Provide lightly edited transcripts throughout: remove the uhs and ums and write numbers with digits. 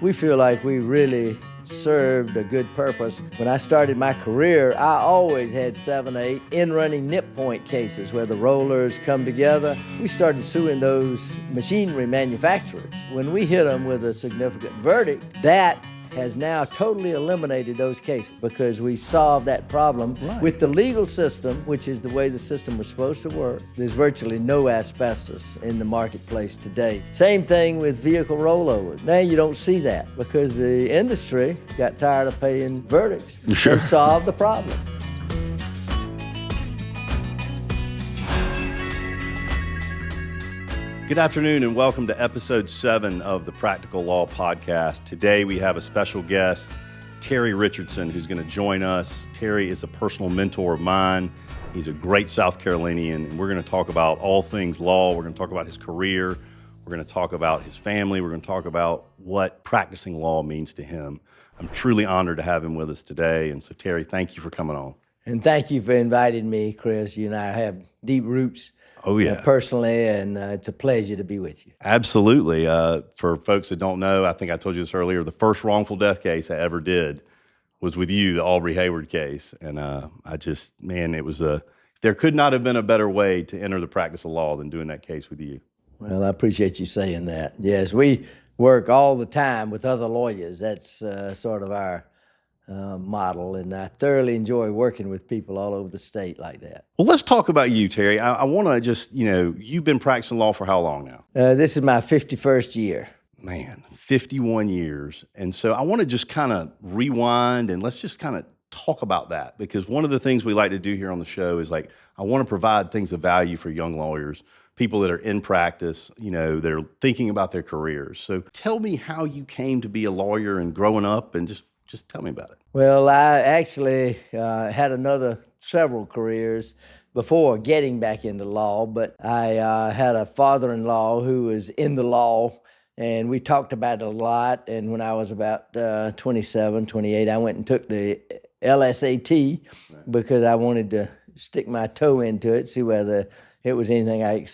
we feel like we really served a good purpose. When I started my career, I always had 7, 8 in-running nip point cases where the rollers come together. We started suing those machinery manufacturers. When we hit them with a significant verdict, that has now totally eliminated those cases because we solved that problem. Right. With the legal system, which is the way the system was supposed to work. There's virtually no asbestos in the marketplace today. Same thing with vehicle rollovers. Now you don't see that because the industry got tired of paying verdicts Sure. and solved the problem. Good afternoon and welcome to episode 7 of the Practical Law Podcast. Today we have a special guest, Terry Richardson, who's going to join us. Terry is a personal mentor of mine. He's a great South Carolinian, and we're going to talk about all things law. We're going to talk about his career. We're going to talk about his family. We're going to talk about what practicing law means to him. I'm truly honored to have him with us today. And so, Terry, thank you for coming on. And thank you for inviting me, Chris. You and I have deep roots. Oh, yeah. Personally, and it's a pleasure to be with you. Absolutely. For folks that don't know, I think I told you this earlier, the first wrongful death case I ever did was with you, the Aubrey Hayward case. And it was there could not have been a better way to enter the practice of law than doing that case with you. Well, I appreciate you saying that. Yes, we work all the time with other lawyers. That's sort of our model, and I thoroughly enjoy working with people all over the state like that. Well, let's talk about you, Terry. I want to just, you've been practicing law for how long now? This is my 51st year. Man, 51 years. And so I want to just kind of rewind and let's just kind of talk about that, because one of the things we like to do here on the show is I want to provide things of value for young lawyers, people that are in practice, that are thinking about their careers. So tell me how you came to be a lawyer and growing up, and just tell me about it. Well, I actually had several careers before getting back into law, but I had a father-in-law who was in the law, and we talked about it a lot. And when I was about 27, 28, I went and took the LSAT because I wanted to stick my toe into it, see whether it was anything I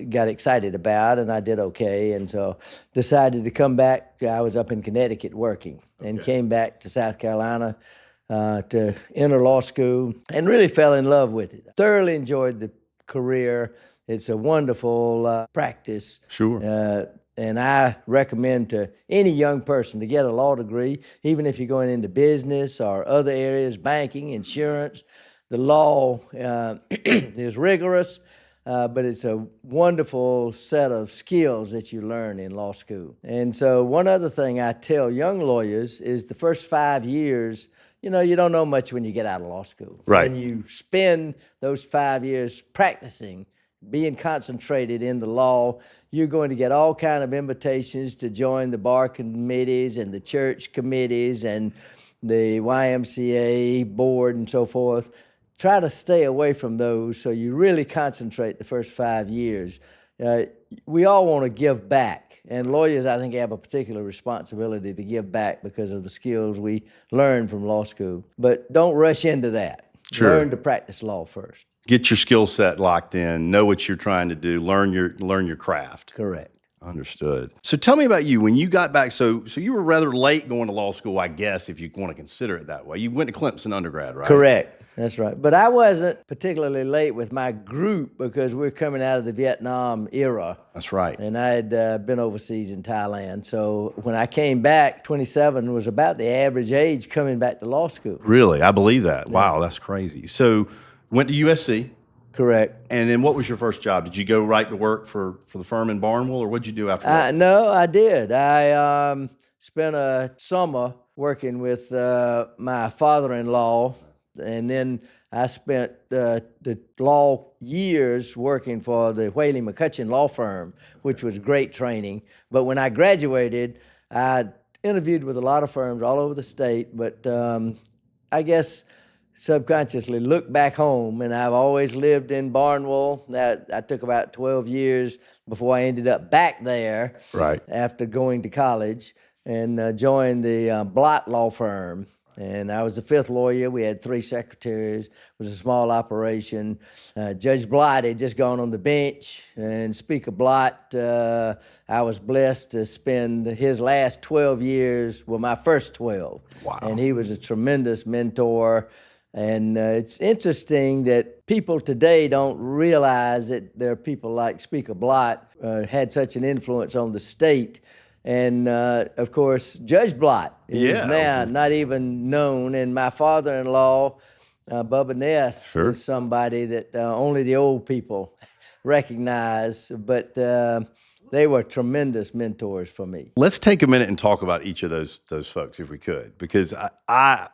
got excited about, and I did okay. And so decided to come back. I was up in Connecticut working and came back to South Carolina to enter law school and really fell in love with it. Thoroughly enjoyed the career. It's a wonderful practice. Sure. And I recommend to any young person to get a law degree, even if you're going into business or other areas, banking, insurance. The law is rigorous. But it's a wonderful set of skills that you learn in law school. And so one other thing I tell young lawyers is the first 5 years, you don't know much when you get out of law school. Right. When you spend those 5 years practicing, being concentrated in the law, you're going to get all kind of invitations to join the bar committees and the church committees and the YMCA board and so forth. Try to stay away from those so you really concentrate the first 5 years. We all want to give back, and lawyers, I think, have a particular responsibility to give back because of the skills we learn from law school. But don't rush into that. Sure. Learn to practice law first. Get your skill set locked in, know what you're trying to do, learn your craft. Correct. Understood. So tell me about you. When you got back, so you were rather late going to law school, I guess, if you want to consider it that way. You went to Clemson undergrad, right? Correct. That's right. But I wasn't particularly late with my group because we're coming out of the Vietnam era. That's right. And I had been overseas in Thailand. So when I came back, 27 was about the average age coming back to law school. Really? I believe that. Wow, that's crazy. So went to USC. Correct. And then what was your first job? Did you go right to work for the firm in Barnwell, or what did you do after that? No, I did. I spent a summer working with my father-in-law, and then I spent the law years working for the Whaley McCutcheon law firm, which was great training. But when I graduated, I interviewed with a lot of firms all over the state, but I guess subconsciously looked back home, and I've always lived in Barnwell. I took about 12 years before I ended up back there. Right. After going to college, and joined the Blott law firm. And I was the fifth lawyer. We had 3 secretaries. It was a small operation. Judge Blott had just gone on the bench, and Speaker Blott, I was blessed to spend his last 12 years, well, my first 12. Wow. And he was a tremendous mentor. And it's interesting that people today don't realize that there are people like Speaker Blott had such an influence on the state. And, of course, Judge Blott is now not even known. And my father-in-law, Bubba Ness, is somebody that only the old people recognize. But they were tremendous mentors for me. Let's take a minute and talk about each of those folks, if we could, because I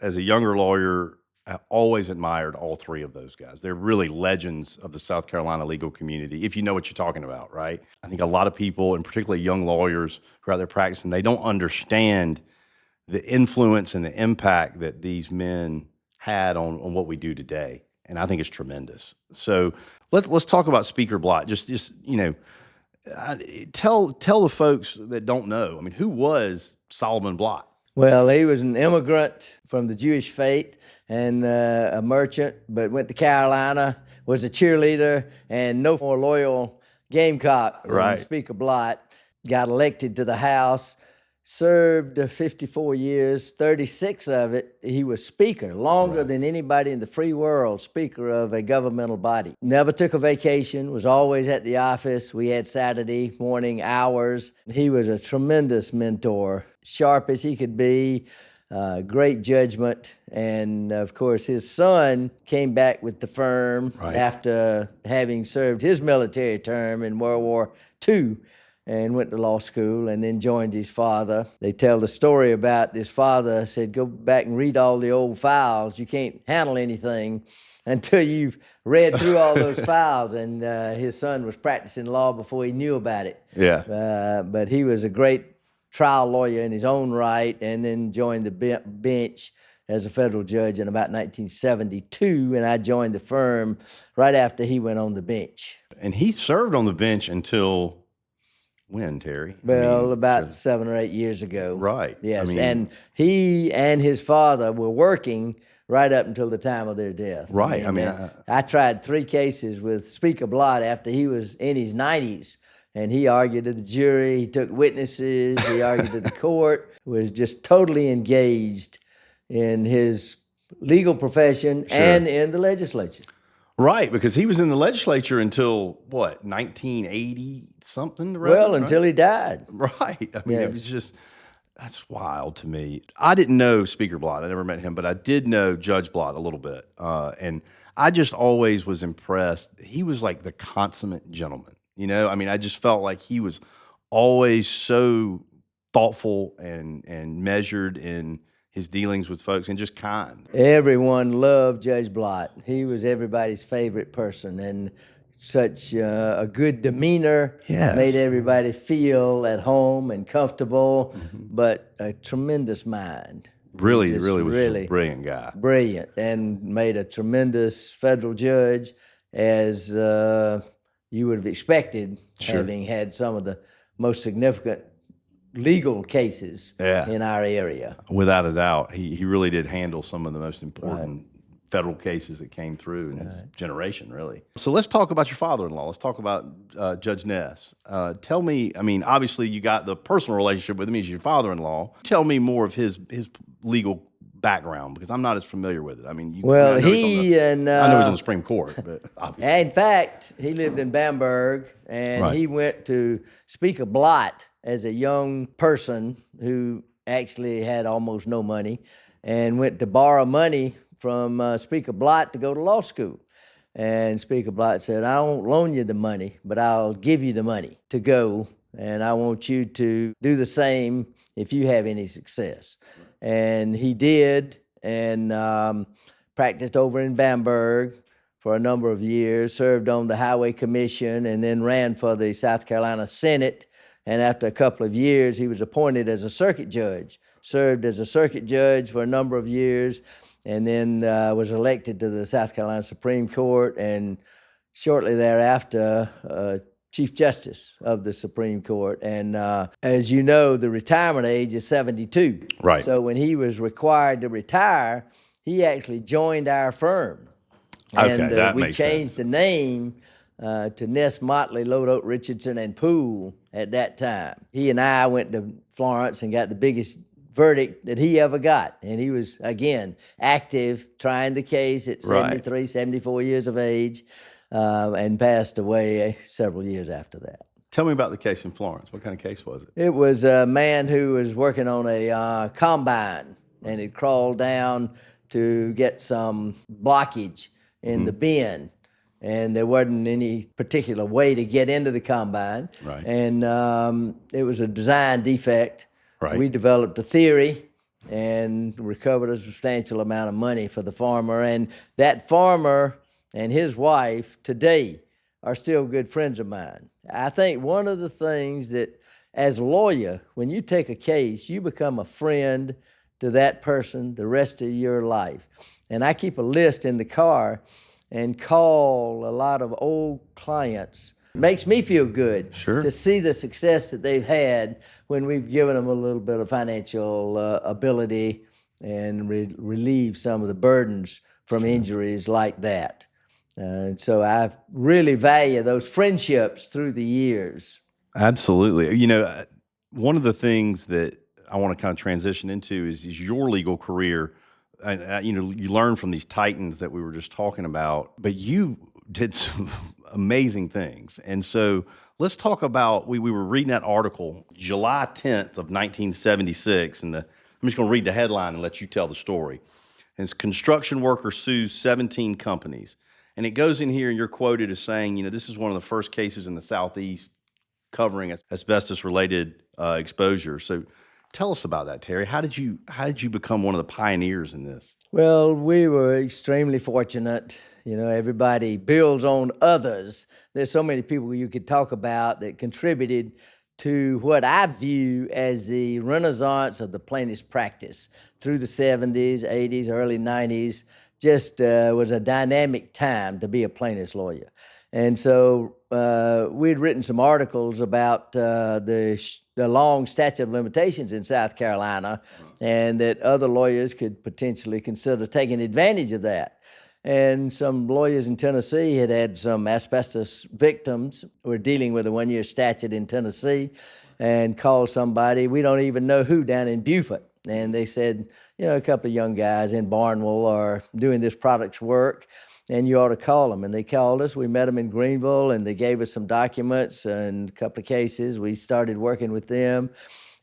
as a younger lawyer, I always admired all 3 of those guys. They're really legends of the South Carolina legal community, if you know what you're talking about, right? I think a lot of people, and particularly young lawyers who are out there practicing, they don't understand the influence and the impact that these men had on what we do today. And I think it's tremendous. So let's talk about Speaker Blott. Just tell the folks that don't know. I mean, who was Solomon Blott? Well, he was an immigrant from the Jewish faith and a merchant, but went to Carolina, was a cheerleader, and no more loyal Gamecock than Speaker Blott. Got elected to the House, served 54 years, 36 of it, he was Speaker, longer than anybody in the free world, Speaker of a governmental body. Never took a vacation, was always at the office. We had Saturday morning hours. He was a tremendous mentor, sharp as he could be, great judgment. And, of course, his son came back with the firm after having served his military term in World War II. And went to law school and then joined his father. They tell the story about his father said, go back and read all the old files. You can't handle anything until you've read through all those files. And his son was practicing law before he knew about it. But he was a great trial lawyer in his own right, and then joined the bench as a federal judge in about 1972. And I joined the firm right after he went on the bench. And he served on the bench until... When, Terry? Well, about 7 or 8 years ago. Right. Yes, and he and his father were working right up until the time of their death. Right. I tried 3 cases with Speaker Blott after he was in his 90s, and he argued to the jury, he took witnesses, he argued to the court, was just totally engaged in his legal profession and in the legislature. Right, because he was in the legislature until, 1980 something? Until he died. Right. I mean, it was just, that's wild to me. I didn't know Speaker Blott. I never met him, but I did know Judge Blott a little bit. And I just always was impressed. He was like the consummate gentleman, you know? I mean, I just felt like he was always so thoughtful and measured in his dealings with folks, and just kind. Everyone loved Judge Blott. He was everybody's favorite person, and such a good demeanor, made everybody feel at home and comfortable, but a tremendous mind. Really was a brilliant guy. Brilliant, and made a tremendous federal judge, as you would have expected, having had some of the most significant legal cases in our area. Without a doubt. He really did handle some of the most important federal cases that came through in his generation, really. So let's talk about your father-in-law. Let's talk about Judge Ness. Tell me, I mean, obviously you got the personal relationship with him. He's your father-in-law. Tell me more of his legal background, because I'm not as familiar with it. I mean, I know he's on the Supreme Court, but obviously. In fact, he lived in Bamberg, and he went to Speaker Blott as a young person who actually had almost no money, and went to borrow money from Speaker Blott to go to law school. And Speaker Blott said, I won't loan you the money, but I'll give you the money to go, and I want you to do the same if you have any success. And he did, and practiced over in Bamberg for a number of years, served on the Highway Commission, and then ran for the South Carolina Senate. And after a couple of years, he was appointed as a circuit judge, served as a circuit judge for a number of years, and then was elected to the South Carolina Supreme Court. And shortly thereafter, Chief Justice of the Supreme Court. And as you know, the retirement age is 72. Right. So when he was required to retire, he actually joined our firm. Okay, And that we makes changed sense. the name to Ness, Motley, Lodoke, Richardson, and Poole at that time. He and I went to Florence and got the biggest verdict that he ever got. And he was, again, active, trying the case at 73, 74 years of age, and passed away several years after that. Tell me about the case in Florence. What kind of case was it? It was a man who was working on a combine, and he crawled down to get some blockage in the bin. And there wasn't any particular way to get into the combine. Right. And it was a design defect. Right. We developed a theory and recovered a substantial amount of money for the farmer. And that farmer and his wife today are still good friends of mine. I think one of the things that, as a lawyer, when you take a case, you become a friend to that person the rest of your life. And I keep a list in the car and call a lot of old clients. It makes me feel good to see the success that they've had when we've given them a little bit of financial ability and relieve some of the burdens from injuries like that. And so I really value those friendships through the years. Absolutely. You know, one of the things that I want to kind of transition into is your legal career. You know, you learn from these titans that we were just talking about, but you did some amazing things. And so let's talk about, we were reading that article, July 10th of 1976, and I'm just going to read the headline and let you tell the story. And it's construction worker sues 17 companies. And it goes in here, and you're quoted as saying, you know, this is one of the first cases in the Southeast covering asbestos-related exposure. So tell us about that, Terry. How did you become one of the pioneers in this? Well, we were extremely fortunate. You know, everybody builds on others. There's so many people you could talk about that contributed to what I view as the renaissance of the plaintiff's practice through the 70s, 80s, early 90s. Just was a dynamic time to be a plaintiff's lawyer. And so we'd written some articles about the long statute of limitations in South Carolina, and that other lawyers could potentially consider taking advantage of that. And some lawyers in Tennessee had some asbestos victims who were dealing with a one-year statute in Tennessee, and called somebody, we don't even know who, down in Beaufort. And they said, you know, a couple of young guys in Barnwell are doing this product's work, and you ought to call them. And they called us. We met them in Greenville, and they gave us some documents and a couple of cases. We started working with them,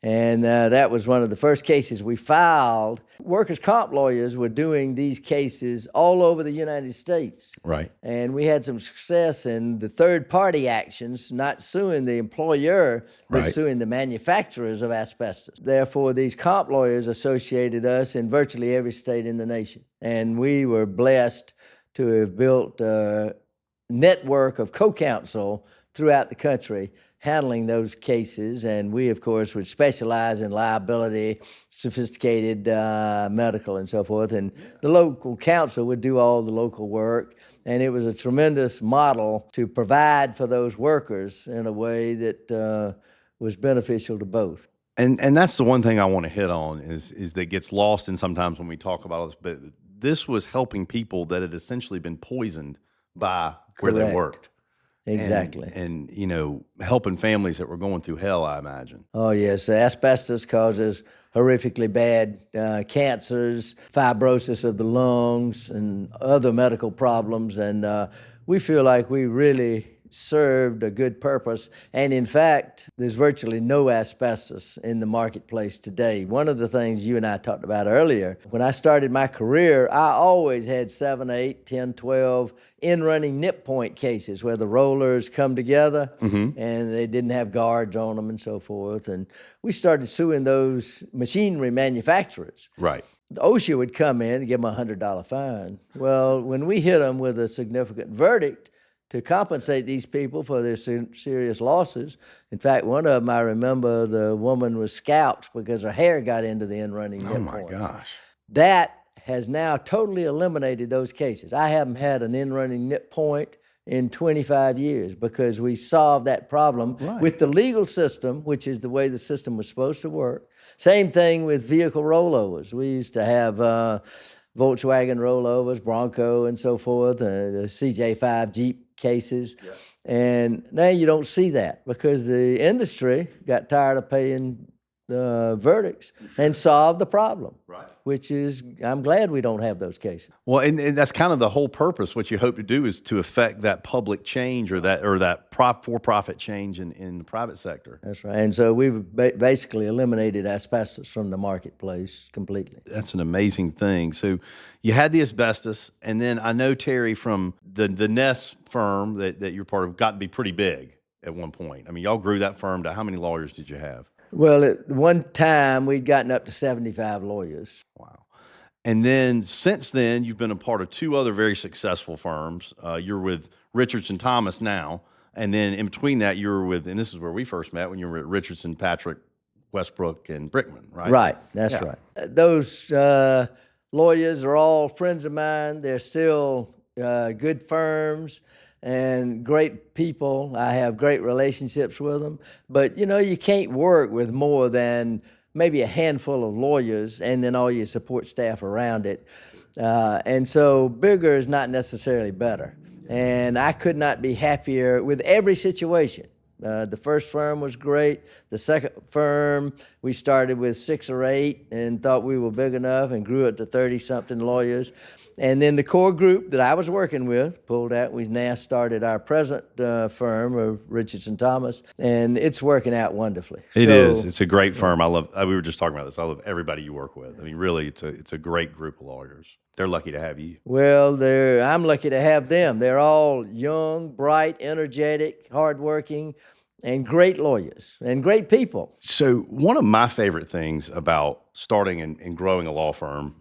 and that was one of the first cases we filed. Workers' comp lawyers were doing these cases all over the United States. Right. And we had some success in the third-party actions, not suing the employer, but suing the manufacturers of asbestos. Therefore, these comp lawyers associated us in virtually every state in the nation. And we were blessed to have built a network of co-counsel throughout the country handling those cases. And we, of course, would specialize in liability, sophisticated medical, and so forth. And the local counsel would do all the local work. And it was a tremendous model to provide for those workers in a way that was beneficial to both. And that's the one thing I want to hit on is that gets lost in sometimes when we talk about this, but this was helping people that had essentially been poisoned by where they worked. Exactly. And, you know, helping families that were going through hell, I imagine. Oh, yes. Asbestos causes horrifically bad cancers, fibrosis of the lungs, and other medical problems. And we feel like we really served a good purpose. And in fact, there's virtually no asbestos in the marketplace today. One of the things you and I talked about earlier, when I started my career, I always had 7, 8, 10, 12 in-running nip point cases where the rollers come together and they didn't have guards on them and so forth. And we started suing those machinery manufacturers. Right. The OSHA would come in and give them a $100 fine. Well, when we hit them with a significant verdict to compensate these people for their serious losses. In fact, one of them, I remember the woman was scalped because her hair got into the in-running nip points. Oh, my gosh. That has now totally eliminated those cases. I haven't had an in-running nip point in 25 years because we solved that problem with the legal system, which is the way the system was supposed to work. Same thing with vehicle rollovers. We used to have Volkswagen rollovers, Bronco, and so forth, the CJ5 Jeep cases. Yeah. And now you don't see that because the industry got tired of paying verdicts and solved the problem, which is, I'm glad we don't have those cases. Well, and that's kind of the whole purpose. What you hope to do is to affect that public change or that for-profit change in the private sector. That's right. And so we've basically eliminated asbestos from the marketplace completely. That's an amazing thing. So you had the asbestos, and then I know, Terry, from the Ness firm that you're part of, got to be pretty big at one point. I mean, y'all grew that firm to how many lawyers did you have? Well, at one time, we'd gotten up to 75 lawyers. Wow. And then since then, you've been a part of two other very successful firms. You're with Richardson Thomas now. And then in between that, you were with, and this is where we first met, when you were at Richardson, Patrick, Westbrook, and Brickman, right? Right. That's right. Those lawyers are all friends of mine. They're still good firms and great people. I have great relationships with them. But, you can't work with more than maybe a handful of lawyers and then all your support staff around it. And so bigger is not necessarily better. And I could not be happier with every situation. The first firm was great. The second firm, we started with 6 or 8 and thought we were big enough and grew it to 30-something lawyers. And then the core group that I was working with pulled out. We now started our present firm of Richardson Thomas, and it's working out wonderfully. It is. It's a great firm. We were just talking about this. I love everybody you work with. I mean, really, it's a great group of lawyers. They're lucky to have you. Well, I'm lucky to have them. They're all young, bright, energetic, hardworking, and great lawyers and great people. So one of my favorite things about starting and growing a law firm,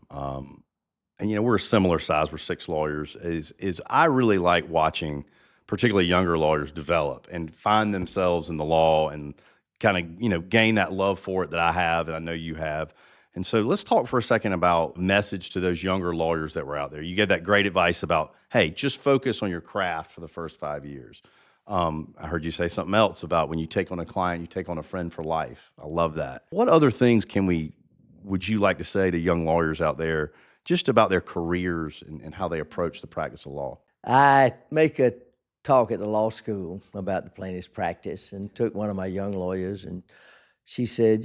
and we're a similar size, we're 6 lawyers, is I really like watching particularly younger lawyers develop and find themselves in the law and kind of, gain that love for it that I have and I know you have. And so let's talk for a second about message to those younger lawyers that were out there. You gave that great advice about, hey, just focus on your craft for the first 5 years. I heard you say something else about when you take on a client, you take on a friend for life. I love that. What other things would you like to say to young lawyers out there just about their careers and how they approach the practice of law? I make a talk at the law school about the plaintiff's practice and took one of my young lawyers, and she said,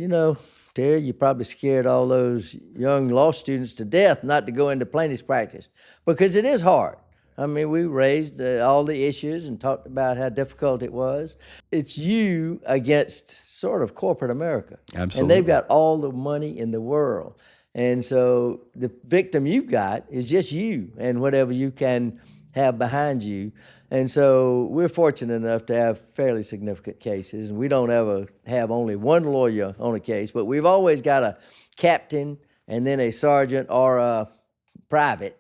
Terry, you probably scared all those young law students to death not to go into plaintiff's practice because it is hard. I mean, we raised all the issues and talked about how difficult it was. It's you against sort of corporate America. Absolutely. And they've got all the money in the world. And so the victim you've got is just you and whatever you can have behind you. And so we're fortunate enough to have fairly significant cases. And we don't ever have only one lawyer on a case, but we've always got a captain and then a sergeant or a private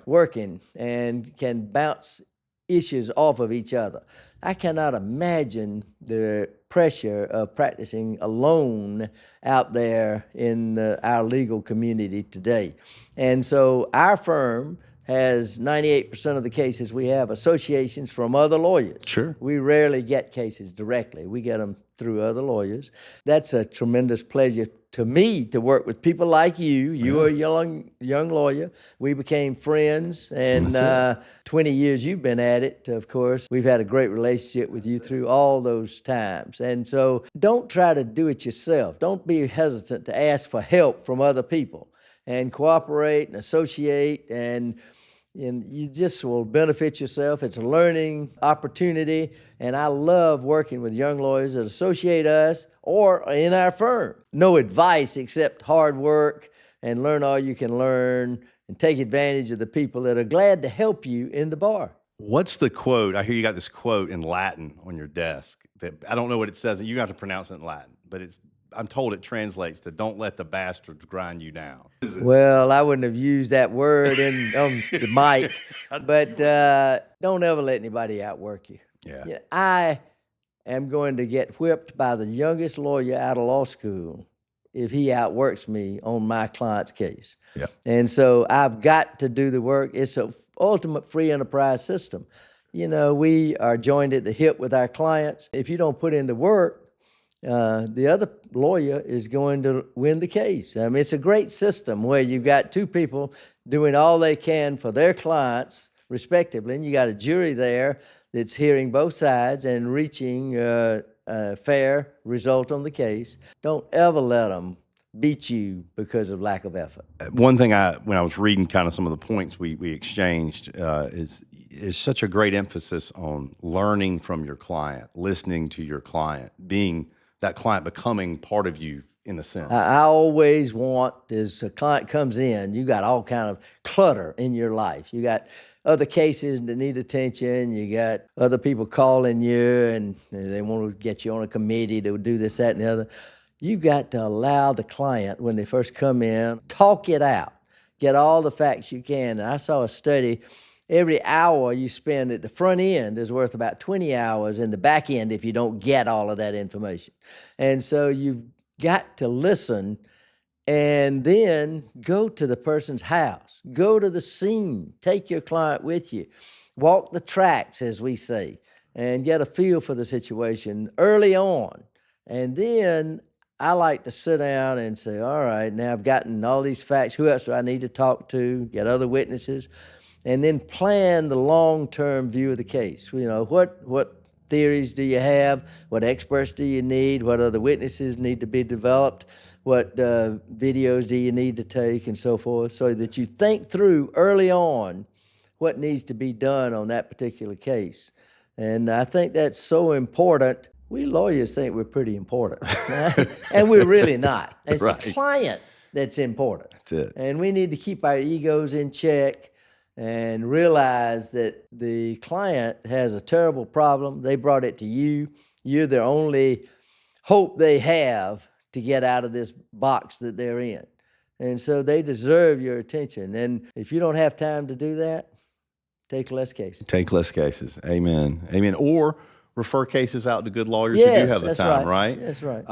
working and can bounce issues off of each other. I cannot imagine the pressure of practicing alone out there in our legal community today. And so our firm has 98% of the cases we have associations from other lawyers. Sure. We rarely get cases directly. We get them through other lawyers. That's a tremendous pleasure to me to work with people like you. You were a young lawyer. We became friends, and 20 years you've been at it, of course. We've had a great relationship with you through all those times. And so don't try to do it yourself. Don't be hesitant to ask for help from other people and cooperate and associate, and you just will benefit yourself. It's a learning opportunity, and I love working with young lawyers that associate us or in our firm. No advice except hard work and learn all you can learn and take advantage of the people that are glad to help you in the bar. What's the quote? I hear you got this quote in Latin on your desk that I don't know what it says. You have to pronounce it in Latin, but I'm told it translates to "Don't let the bastards grind you down." Well, I wouldn't have used that word on the mic, but don't ever let anybody outwork you. Yeah. I am going to get whipped by the youngest lawyer out of law school if he outworks me on my client's case. Yeah. And so I've got to do the work. It's an ultimate free enterprise system. we are joined at the hip with our clients. If you don't put in the work, the other lawyer is going to win the case. I mean, it's a great system where you've got two people doing all they can for their clients, respectively, and you got a jury there that's hearing both sides and reaching a fair result on the case. Don't ever let them beat you because of lack of effort. One thing when I was reading kind of some of the points we exchanged is such a great emphasis on learning from your client, listening to your client, being that client becoming part of you in a sense. I always want, as a client comes in, you got all kind of clutter in your life. You got other cases that need attention. You got other people calling you and they want to get you on a committee to do this, that, and the other. You've got to allow the client, when they first come in, talk it out, get all the facts you can. And I saw a study, every hour you spend at the front end is worth about 20 hours in the back end if you don't get all of that information. And so you've got to listen and then go to the person's house, go to the scene, take your client with you, walk the tracks, as we say, and get a feel for the situation early on. And then I like to sit down and say, all right, now I've gotten all these facts. Who else do I need to talk to? Get other witnesses. And then plan the long-term view of the case. What theories do you have? What experts do you need? What other witnesses need to be developed? What videos do you need to take and so forth, so that you think through early on what needs to be done on that particular case. And I think that's so important. We lawyers think we're pretty important, right? And we're really not. It's Right. the client that's important. That's it. And we need to keep our egos in check and realize that the client has a terrible problem. They brought it to you. You're the only hope they have to get out of this box that they're in. And so they deserve your attention. And if you don't have time to do that, take less cases. Take less cases. Amen. Amen. Or refer cases out to good lawyers who Yes, do have the that's time, right. right? That's right.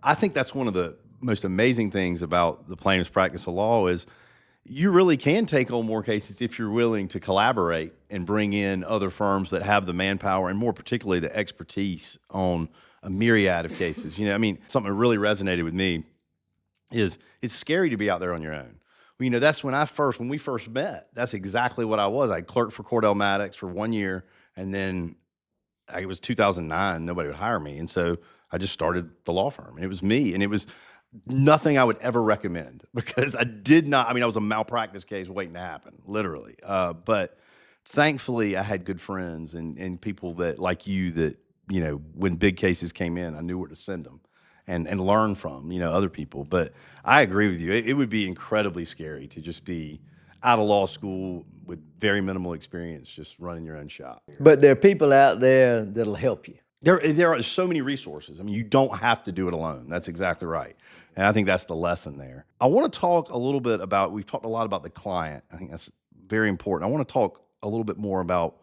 I think that's one of the most amazing things about the plaintiff's practice of law is you really can take on more cases if you're willing to collaborate and bring in other firms that have the manpower and more particularly the expertise on a myriad of cases. Something that really resonated with me is it's scary to be out there on your own. Well, that's when we first met, that's exactly what I was. I clerked for Cordell Maddox for 1 year, and then it was 2009, nobody would hire me. And so I just started the law firm, and it was me, and it was nothing I would ever recommend because I was a malpractice case waiting to happen, literally. But thankfully I had good friends and people that like you that, when big cases came in, I knew where to send them and learn from, other people. But I agree with you. It would be incredibly scary to just be out of law school with very minimal experience, just running your own shop. But there are people out there that'll help you. There are so many resources. You don't have to do it alone. That's exactly right. And I think that's the lesson there. I want to talk a little bit we've talked a lot about the client. I think that's very important. I want to talk a little bit more about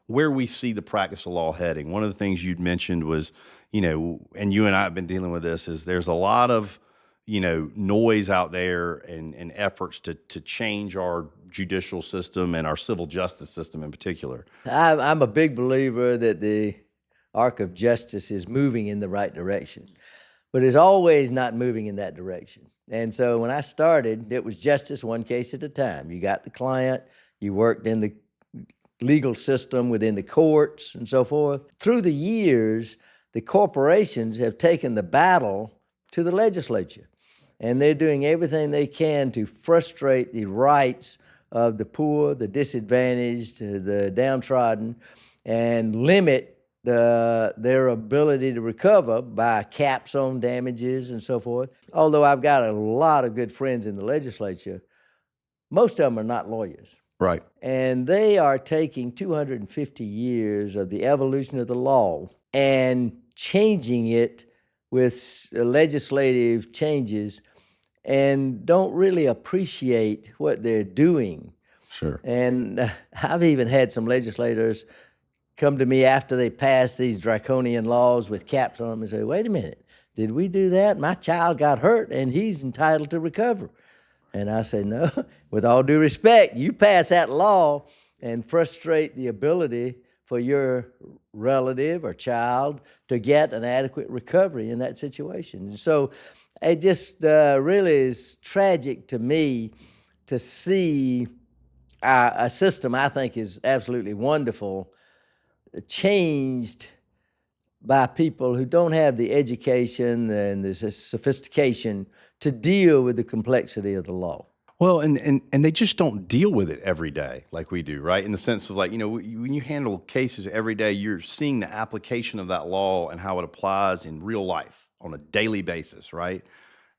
where we see the practice of law heading. One of the things you'd mentioned was, and you and I have been dealing with this, is there's a lot of, noise out there and efforts to change our judicial system and our civil justice system in particular. I'm a big believer that the arc of justice is moving in the right direction, but it's always not moving in that direction. And so when I started, it was justice one case at a time. You got the client, you worked in the legal system within the courts and so forth. Through the years, the corporations have taken the battle to the legislature, and they're doing everything they can to frustrate the rights of the poor, the disadvantaged, the downtrodden, and limit their ability to recover by caps on damages and so forth. Although I've got a lot of good friends in the legislature, most of them are not lawyers. Right. And they are taking 250 years of the evolution of the law and changing it with legislative changes and don't really appreciate what they're doing. Sure. And I've even had some legislators come to me after they pass these draconian laws with caps on them and say, wait a minute, did we do that? My child got hurt and he's entitled to recover. And I say, no, with all due respect, you pass that law and frustrate the ability for your relative or child to get an adequate recovery in that situation. And so it just really is tragic to me to see a system I think is absolutely wonderful, changed by people who don't have the education and the sophistication to deal with the complexity of the law. Well, and they just don't deal with it every day like we do, right? In the sense of like, when you handle cases every day, you're seeing the application of that law and how it applies in real life on a daily basis, right?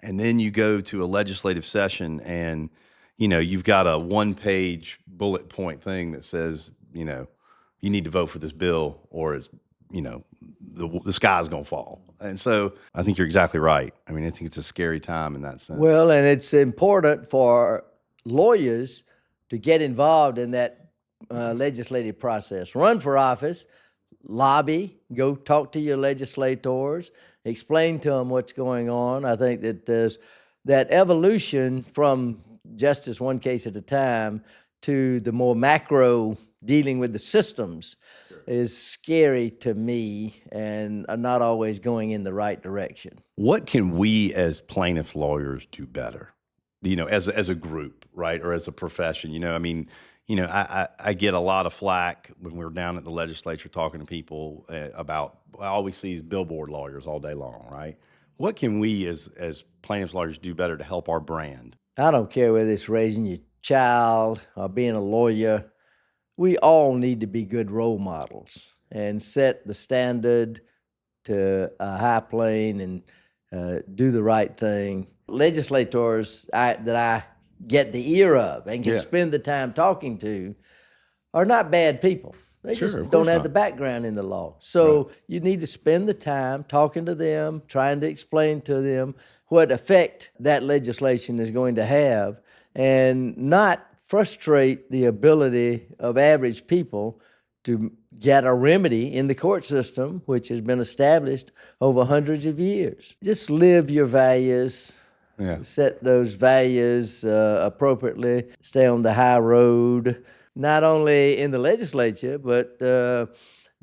And then you go to a legislative session and, you've got a one-page bullet point thing that says, you need to vote for this bill or it's, the sky's going to fall. And so I think you're exactly right. I mean, I think it's a scary time in that sense. Well, and it's important for lawyers to get involved in that legislative process. Run for office, lobby, go talk to your legislators, explain to them what's going on. I think that there's that evolution from justice one case at a time to the more macro dealing with the systems is scary to me and are not always going in the right direction. What can we as plaintiff lawyers do better? As a group, right? Or as a profession, I get a lot of flack when we're down at the legislature talking to people about, all we see is billboard lawyers all day long, right? What can we as plaintiffs lawyers do better to help our brand? I don't care whether it's raising your child or being a lawyer. We all need to be good role models and set the standard to a high plane and do the right thing. Legislators that I get the ear of and can spend the time talking to are not bad people. They just don't have the background in the law. So you need to spend the time talking to them, trying to explain to them what effect that legislation is going to have, and not frustrate the ability of average people to get a remedy in the court system, which has been established over hundreds of years. Just live your values, set those values appropriately, stay on the high road, not only in the legislature, but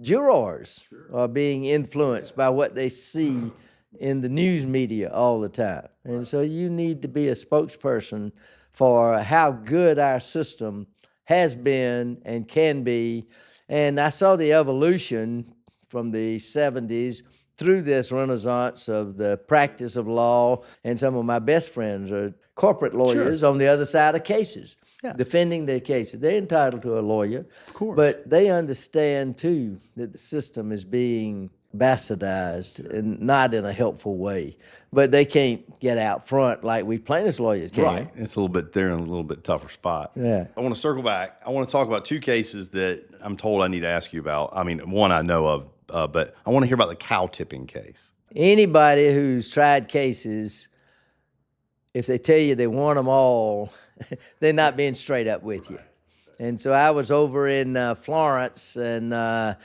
jurors are being influenced by what they see in the news media all the time. And so you need to be a spokesperson for how good our system has been and can be. And I saw the evolution from the 70s through this renaissance of the practice of law, and some of my best friends are corporate lawyers on the other side of cases, defending their cases. They're entitled to a lawyer, of course, but they understand too that the system is being bastardized and not in a helpful way. But they can't get out front like we plaintiffs lawyers can. Right. It's they're in a little bit tougher spot. Yeah. I want to circle back. I want to talk about two cases that I'm told I need to ask you about. I mean, one I know of, but I want to hear about the cow tipping case. Anybody who's tried cases, if they tell you they want them all, they're not being straight up with you. And so I was over in Florence, and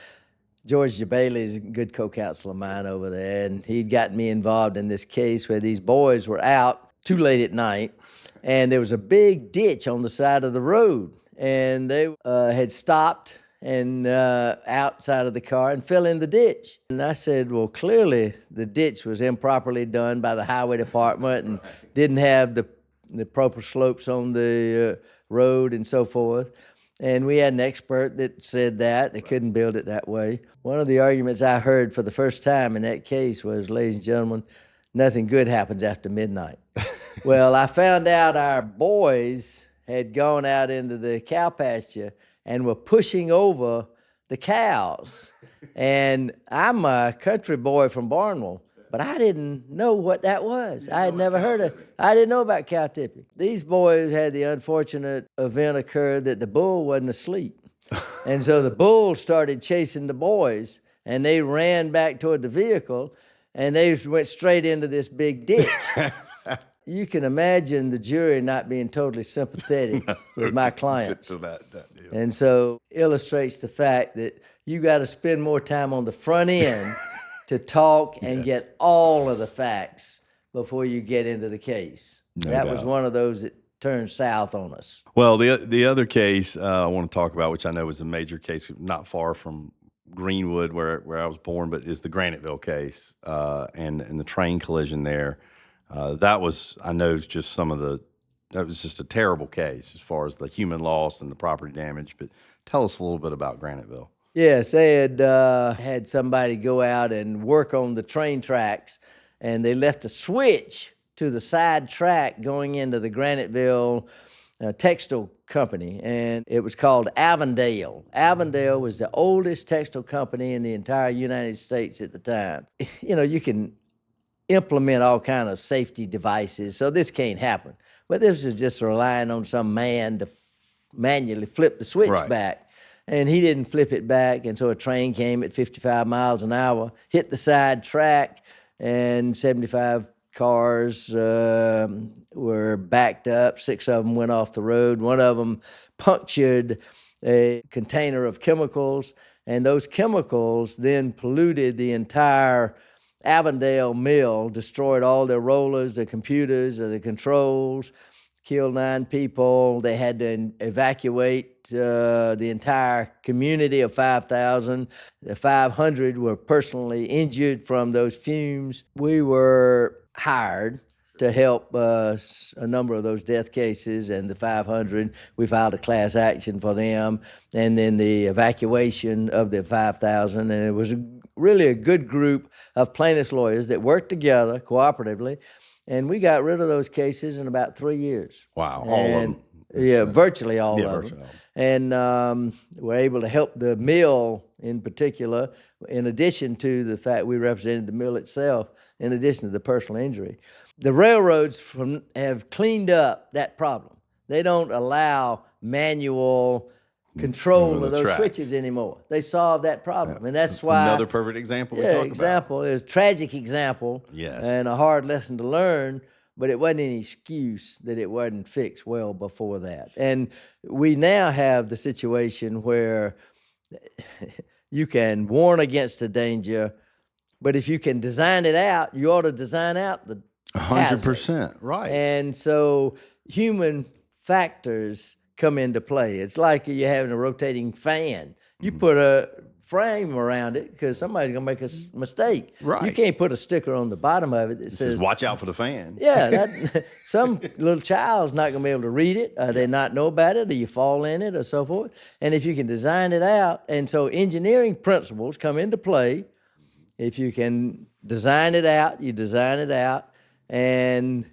George Bailey is a good co-counsel of mine over there, and he'd gotten me involved in this case where these boys were out too late at night, and there was a big ditch on the side of the road, and they had stopped and outside of the car and fell in the ditch. And I said, well, clearly the ditch was improperly done by the highway department and didn't have the proper slopes on the road and so forth. And we had an expert that said that they couldn't build it that way. One of the arguments I heard for the first time in that case was, ladies and gentlemen, nothing good happens after midnight. Well, I found out our boys had gone out into the cow pasture and were pushing over the cows. And I'm a country boy from Barnwell, but I didn't know what that was. I had never heard of it. I didn't know about cow tipping. These boys had the unfortunate event occur that the bull wasn't asleep. And so the bull started chasing the boys, and they ran back toward the vehicle, and they went straight into this big ditch. You can imagine the jury not being totally sympathetic with my clients. And so illustrates the fact that you got to spend more time on the front end to talk and get all of the facts before you get into the case. No that doubt. was one of those that turned south on us. Well, the other case I want to talk about, which I know was a major case not far from Greenwood, where I was born, but is the Graniteville case and the train collision there. That was, I know, that was just a terrible case as far as the human loss and the property damage. But tell us a little bit about Graniteville. Yes, they had somebody go out and work on the train tracks, and they left a switch to the side track going into the Graniteville textile company, and it was called Avondale. Avondale was the oldest textile company in the entire United States at the time. You know, you can implement all kind of safety devices, so this can't happen. But this was just relying on some man to manually flip the switch back. And he didn't flip it back, and so a train came at 55 miles an hour, hit the side track, and 75 cars were backed up. 6 of them went off the road. One of them punctured a container of chemicals, and those chemicals then polluted the entire Avondale mill, destroyed all their rollers, the computers, the controls, killed 9 people. They had to evacuate the entire community of 5,000. 500 were personally injured from those fumes. We were hired to help a number of those death cases, and the 500, we filed a class action for them, and then the evacuation of the 5,000, and it was really a good group of plaintiffs' lawyers that worked together cooperatively, and we got rid of those cases in about 3 years. Wow, all of them. Yeah, virtually all of them. And we're able to help the mill in particular, in addition to the fact we represented the mill itself, in addition to the personal injury. The railroads have cleaned up that problem. They don't allow manual control of those switches anymore. They solved that problem, and that's why another perfect example. Is a tragic example, yes, and a hard lesson to learn. But it wasn't any excuse that it wasn't fixed well before that. And we now have the situation where you can warn against a danger, but if you can design it out, you ought to design out the 100%, right. And so human factors come into play. It's like you're having a rotating fan. You put a frame around it because somebody's going to make a mistake. Right. You can't put a sticker on the bottom of it that says, watch out for the fan. Yeah, some little child's not going to be able to read it, or they not know about it, or you fall in it, or so forth. And if you can design it out, and so engineering principles come into play. If you can design it out, you design it out. And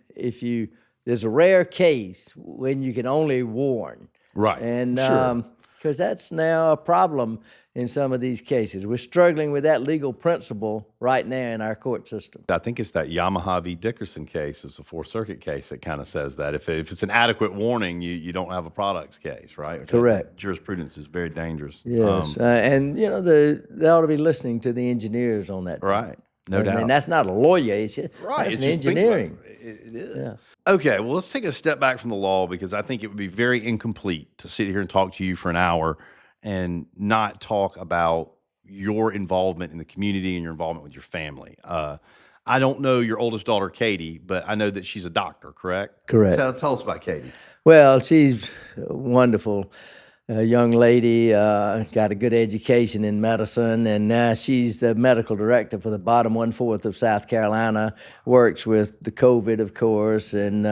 there's a rare case when you can only warn. Right, and sure. Because that's now a problem in some of these cases. We're struggling with that legal principle right now in our court system. I think it's that Yamaha v. Dickerson case. It's a Fourth Circuit case that kind of says that. If it's an adequate warning, you don't have a products case, right? Correct. Jurisprudence is very dangerous. Yes, and you know, they ought to be listening to the engineers on that. Right, no doubt. And that's not a lawyer issue. Right, that's an engineering. It is. Yeah. Okay, well, let's take a step back from the law because I think it would be very incomplete to sit here and talk to you for an hour and not talk about your involvement in the community and your involvement with your family. I don't know your oldest daughter, Katie, but I know that she's a doctor, correct? Correct. Tell us about Katie. Well, she's a wonderful young lady, got a good education in medicine, and now she's the medical director for the bottom 1/4 of South Carolina, works with the COVID, of course, and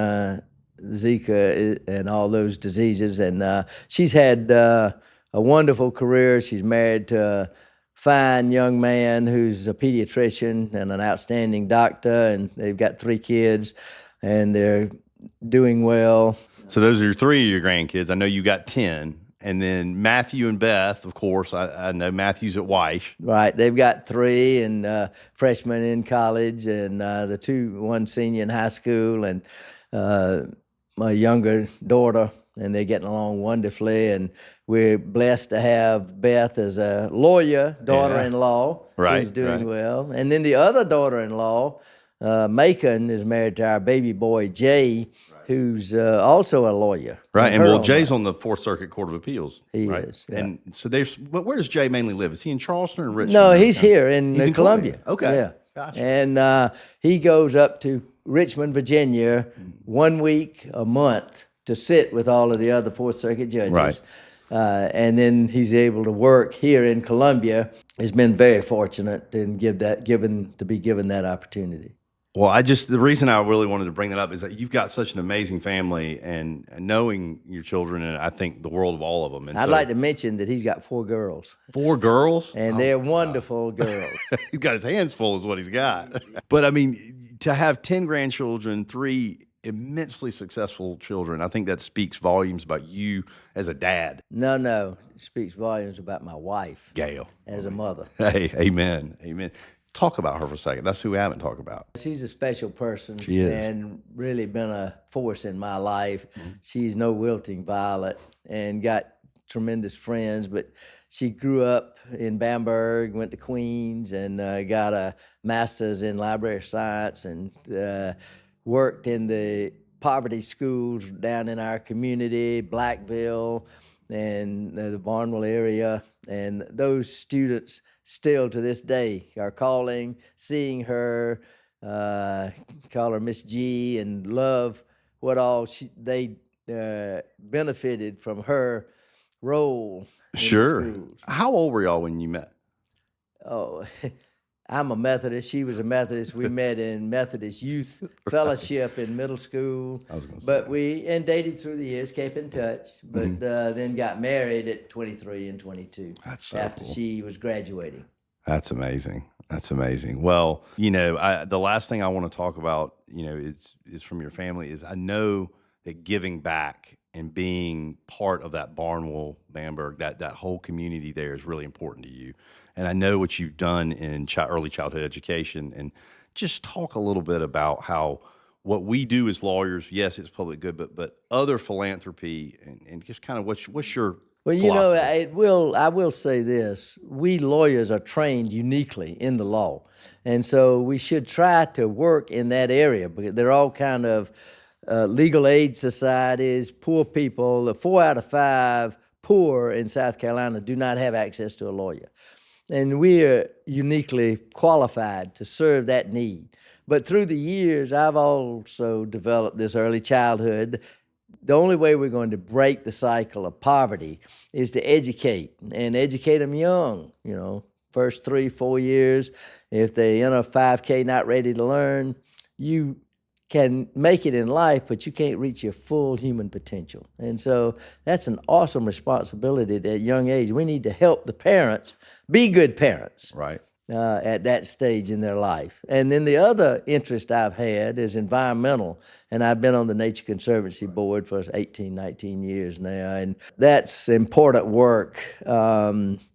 Zika and all those diseases. And she's had a wonderful career. She's married to a fine young man who's a pediatrician and an outstanding doctor, and they've got 3 kids, and they're doing well. So those are 3 of your grandkids. I know you got 10. And then Matthew and Beth, of course, I know Matthew's at Weish. Right. They've got 3 and freshmen in college, and one senior in high school, and my younger daughter, and they're getting along wonderfully. And we're blessed to have Beth as a lawyer, daughter-in-law, who's doing well. And then the other daughter-in-law, Macon, is married to our baby boy, Jay, who's also a lawyer. Right, and Jay's on the Fourth Circuit Court of Appeals. He right? is. Yeah. And so where does Jay mainly live? Is he in Charleston or Richmond? No, he's here in Columbia. Okay. Yeah. Gotcha. And he goes up to Richmond, Virginia, 1 week a month to sit with all of the other Fourth Circuit judges. Right. And then he's able to work here in Columbia. has been very fortunate and to be given that opportunity. Well, the reason I really wanted to bring that up is that you've got such an amazing family, and knowing your children, and I think the world of all of them. And I'd like to mention that he's got 4 girls. 4 girls? And they're wonderful girls. He's got his hands full is what he's got. But I mean, to have 10 grandchildren, 3 immensely successful children, I think that speaks volumes about you as a dad. No, it speaks volumes about my wife, Gail, as a mother. Hey, amen. Talk about her for a second. That's who we haven't talked about. She's a special person. She is. And really been a force in my life. She's no wilting violet and got tremendous friends, but she grew up in Bamberg, went to Queens, and got a master's in library science, and worked in the poverty schools down in our community, Blackville and the Barnwell area. And those students still to this day are calling, seeing her, call her Miss G, and love what all they benefited from her role in Sure. the schools. How old were y'all when you met? Oh, I'm a Methodist. She was a Methodist. We met in Methodist Youth Fellowship in middle school. I was going to say. But we dated through the years, kept in touch, but then got married at 23 and 22. That's so after cool. she was graduating. That's amazing. Well, the last thing I want to talk about, is from your family is I know that giving back and being part of that Barnwell, Bamberg, that whole community there is really important to you. And I know what you've done in early childhood education. And just talk a little bit about how what we do as lawyers, yes, it's public good, but other philanthropy and just kind of what's your Well, philosophy? I will say this. We lawyers are trained uniquely in the law. And so we should try to work in that area, because they're all kind of legal aid societies, poor people. 4 out of 5 poor in South Carolina do not have access to a lawyer. And we are uniquely qualified to serve that need. But through the years, I've also developed this early childhood. The only way we're going to break the cycle of poverty is to educate, and educate them young, first 3-4 years. If they enter 5K not ready to learn, you can make it in life, but you can't reach your full human potential. And so that's an awesome responsibility at that young age. We need to help the parents be good parents. Right. At that stage in their life. And then the other interest I've had is environmental, and I've been on the Nature Conservancy Board for 18, 19 years now, and that's important work.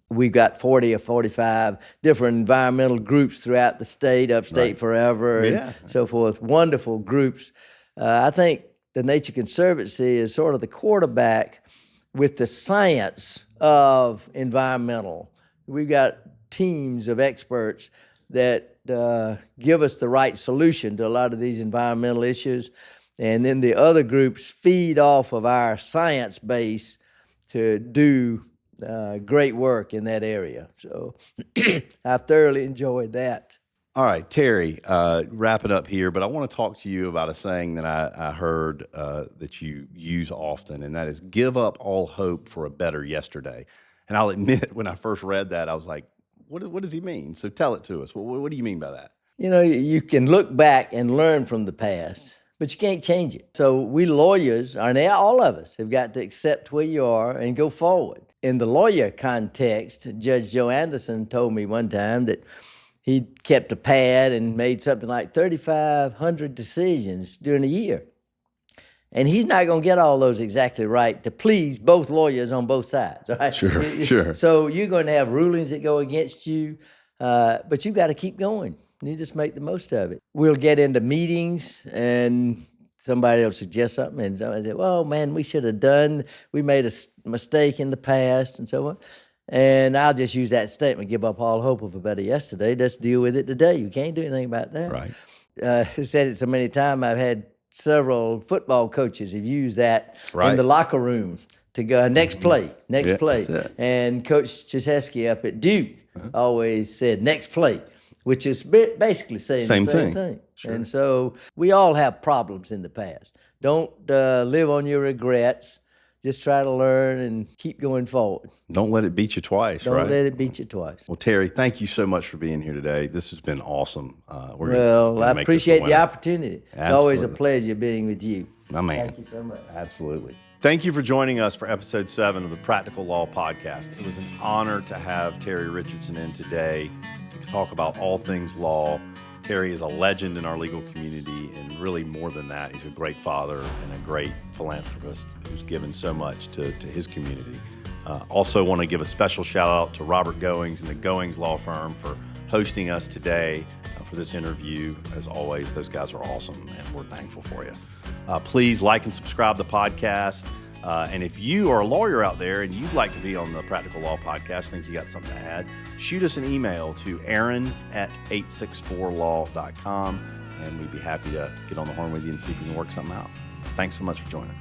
We've got 40 or 45 different environmental groups throughout the state, upstate Right. forever, and so forth. Wonderful groups. I think the Nature Conservancy is sort of the quarterback with the science of environmental. We've got teams of experts that give us the right solution to a lot of these environmental issues. And then the other groups feed off of our science base to do great work in that area. So I've thoroughly enjoyed that. All right, Terry, wrap it up here, but I want to talk to you about a saying that I heard that you use often, and that is give up all hope for a better yesterday. And I'll admit, when I first read that, I was like, what does he mean? So tell it to us. What do you mean by that? You can look back and learn from the past, but you can't change it. So we lawyers, all of us, have got to accept where you are and go forward. In the lawyer context, Judge Joe Anderson told me one time that he kept a pad and made something like 3,500 decisions during a year. And he's not going to get all those exactly right to please both lawyers on both sides, right? Sure. So you're going to have rulings that go against you, but you've got to keep going. You just make the most of it. We'll get into meetings, and somebody will suggest something, and somebody say, well, man, we made a mistake in the past, and so on. And I'll just use that statement, give up all hope of a better yesterday. Let's deal with it today. You can't do anything about that. Right. I said it so many times, I've had several football coaches have used that Right. in the locker room to go, next play. That's it. And Coach Krzyzewski up at Duke always said, next play, which is basically saying the same thing. Sure. And so we all have problems in the past. Don't live on your regrets. just try to learn and keep going forward. Don't let it beat you twice, Don't right? let it beat you twice. Well, Terry, thank you so much for being here today. This has been awesome. I appreciate the opportunity. It's always a pleasure being with you. My man. Thank you so much. Absolutely. Thank you for joining us for episode 7 of the Practical Law Podcast. It was an honor to have Terry Richardson in today to talk about all things law. Terry is a legend in our legal community, and really more than that, he's a great father and a great philanthropist who's given so much to his community. Also want to give a special shout out to Robert Goings and the Goings Law Firm for hosting us today for this interview. As always, those guys are awesome, and we're thankful for you. Please like and subscribe to the podcast. And if you are a lawyer out there and you'd like to be on the Practical Law Podcast, think you got something to add, shoot us an email to aaron@864law.com, and we'd be happy to get on the horn with you and see if we can work something out. Thanks so much for joining.